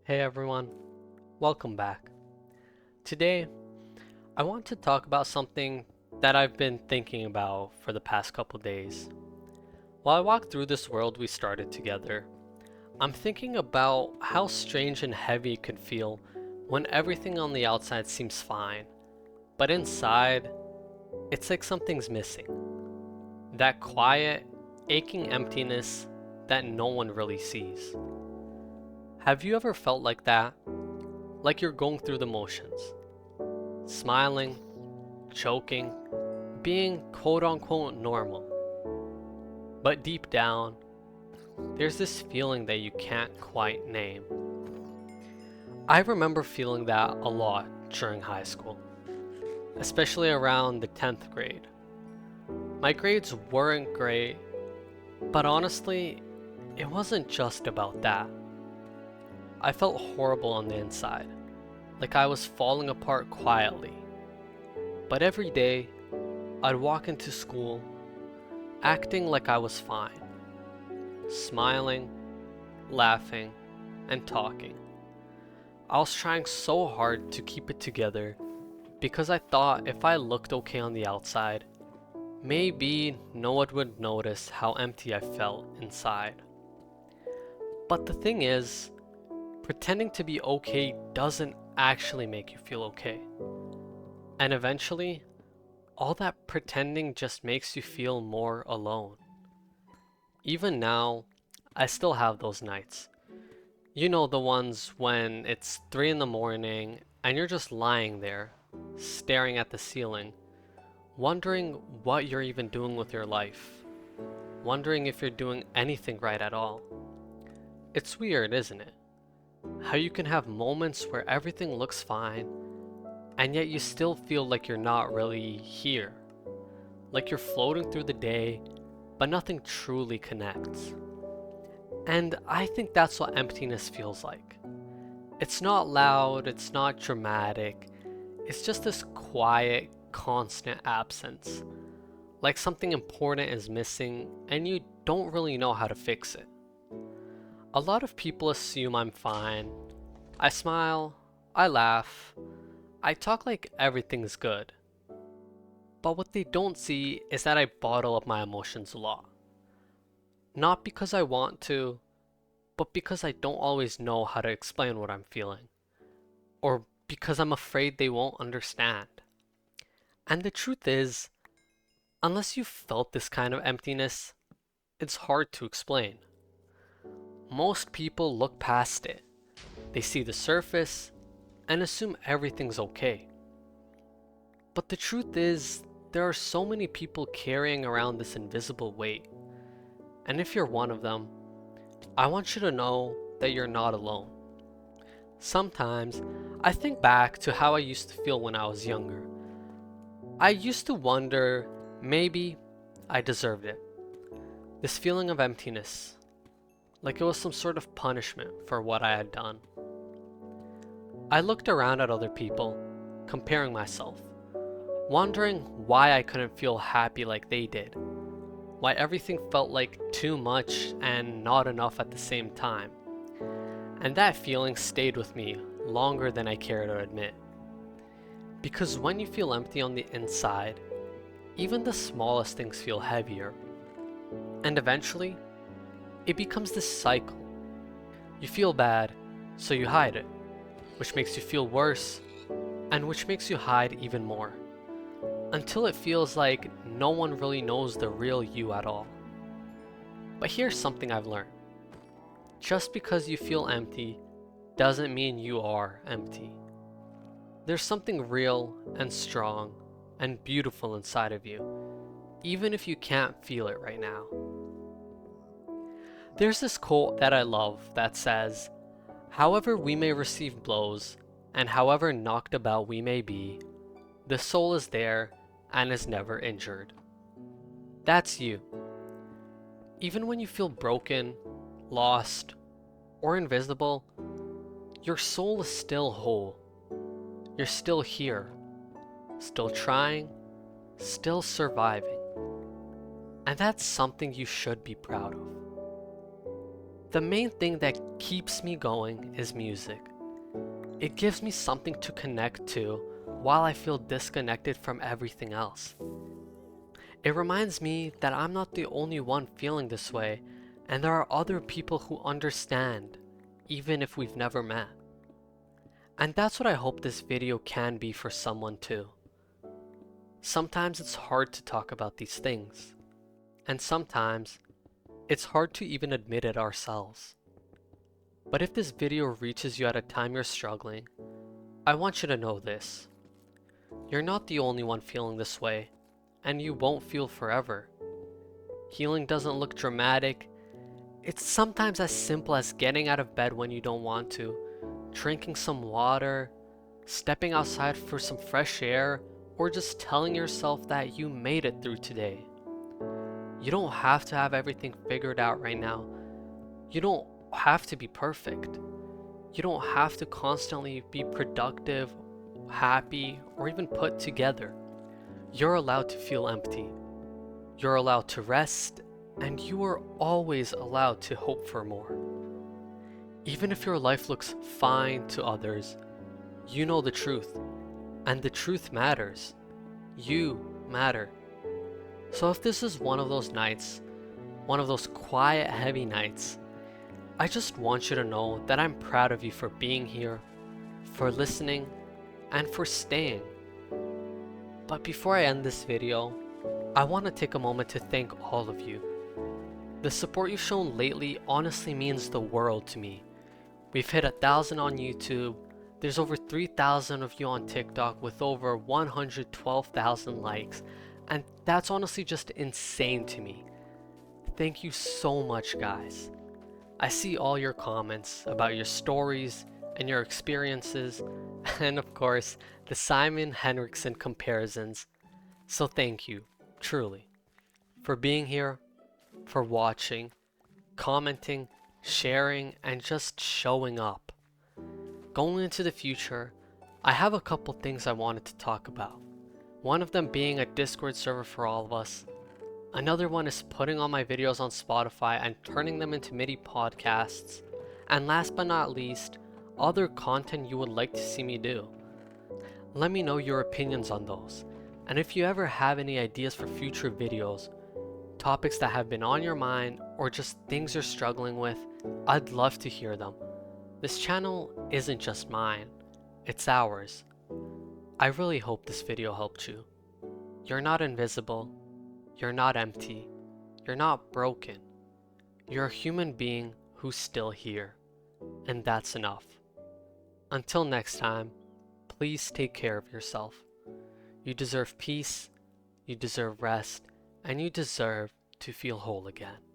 Hey everyone, welcome back. Today, I want to talk about something that I've been thinking about for the past couple days. While I walk through this world we started together, I'm thinking about how strange and heavy it could feel when everything on the outside seems fine, but inside, it's like something's missing. That quiet, aching emptiness that no one really sees. Have you ever felt like that? Like you're going through the motions, smiling, joking, being quote unquote normal. But deep down, there's this feeling that you can't quite name. I remember feeling that a lot during high school, especially around the 10th grade. My grades weren't great, but honestly, it wasn't just about that. I felt horrible on the inside, like I was falling apart quietly. But every day, I'd walk into school, acting like I was fine, smiling, laughing, and talking. I was trying so hard to keep it together because I thought if I looked okay on the outside, maybe no one would notice how empty I felt inside. But the thing is, pretending to be okay doesn't actually make you feel okay. And eventually, all that pretending just makes you feel more alone. Even now, I still have those nights. You know, the ones when it's 3 in the morning and you're just lying there, staring at the ceiling, wondering what you're even doing with your life, wondering if you're doing anything right at all. It's weird, isn't it? How you can have moments where everything looks fine, and yet you still feel like you're not really here. Like you're floating through the day, but nothing truly connects. And I think that's what emptiness feels like. It's not loud, it's not dramatic, it's just this quiet, constant absence. Like something important is missing and you don't really know how to fix it. A lot of people assume I'm fine. I smile, I laugh, I talk like everything's good. But what they don't see is that I bottle up my emotions a lot. Not because I want to, but because I don't always know how to explain what I'm feeling. Or because I'm afraid they won't understand. And the truth is, unless you've felt this kind of emptiness, it's hard to explain. Most people look past it. They see the surface and assume everything's okay. But the truth is, there are so many people carrying around this invisible weight. And if you're one of them, I want you to know that you're not alone. Sometimes, I think back to how I used to feel when I was younger. I used to wonder, maybe I deserved it. This feeling of emptiness, like it was some sort of punishment for what I had done. I looked around at other people, comparing myself, wondering why I couldn't feel happy like they did, why everything felt like too much and not enough at the same time. And that feeling stayed with me longer than I care to admit. Because when you feel empty on the inside, even the smallest things feel heavier. And eventually, it becomes this cycle. You feel bad, so you hide it, which makes you feel worse, and which makes you hide even more. Until it feels like no one really knows the real you at all. But here's something I've learned. Just because you feel empty doesn't mean you are empty. There's something real and strong and beautiful inside of you, even if you can't feel it right now. There's this quote that I love that says, "However we may receive blows, and however knocked about we may be, the soul is there and is never injured." That's you. Even when you feel broken, lost, or invisible, your soul is still whole. You're still here, still trying, still surviving. And that's something you should be proud of. The main thing that keeps me going is music. It gives me something to connect to while I feel disconnected from everything else. It reminds me that I'm not the only one feeling this way, and there are other people who understand, even if we've never met. And that's what I hope this video can be for someone too. Sometimes it's hard to talk about these things, and sometimes it's hard to even admit it ourselves. But if this video reaches you at a time you're struggling, I want you to know this. You're not the only one feeling this way, and you won't feel forever. Healing doesn't look dramatic. It's sometimes as simple as getting out of bed when you don't want to, drinking some water, stepping outside for some fresh air, or just telling yourself that you made it through today. You don't have to have everything figured out right now. You don't have to be perfect. You don't have to constantly be productive, happy, or even put together. You're allowed to feel empty. You're allowed to rest, and you are always allowed to hope for more. Even if your life looks fine to others, you know the truth, and the truth matters. You matter. So if this is one of those nights, one of those quiet, heavy nights, I just want you to know that I'm proud of you for being here, for listening, and for staying. But before I end this video, I want to take a moment to thank all of you. The support you've shown lately honestly means the world to me. We've hit 1,000 on YouTube, there's over 3,000 of you on TikTok with over 112,000 likes, and that's honestly just insane to me. Thank you so much, guys. I see all your comments about your stories and your experiences, and of course, the Simon Henriksen comparisons. So thank you, truly, for being here, for watching, commenting, sharing, and just showing up. Going into the future, I have a couple things I wanted to talk about. One of them being a Discord server for all of us. Another one is putting all my videos on Spotify and turning them into mini podcasts. And last but not least, other content you would like to see me do. Let me know your opinions on those. And if you ever have any ideas for future videos, topics that have been on your mind, or just things you're struggling with, I'd love to hear them. This channel isn't just mine, it's ours. I really hope this video helped you. You're not invisible. You're not empty. You're not broken. You're a human being who's still here. And that's enough. Until next time, please take care of yourself. You deserve peace, you deserve rest, and you deserve to feel whole again.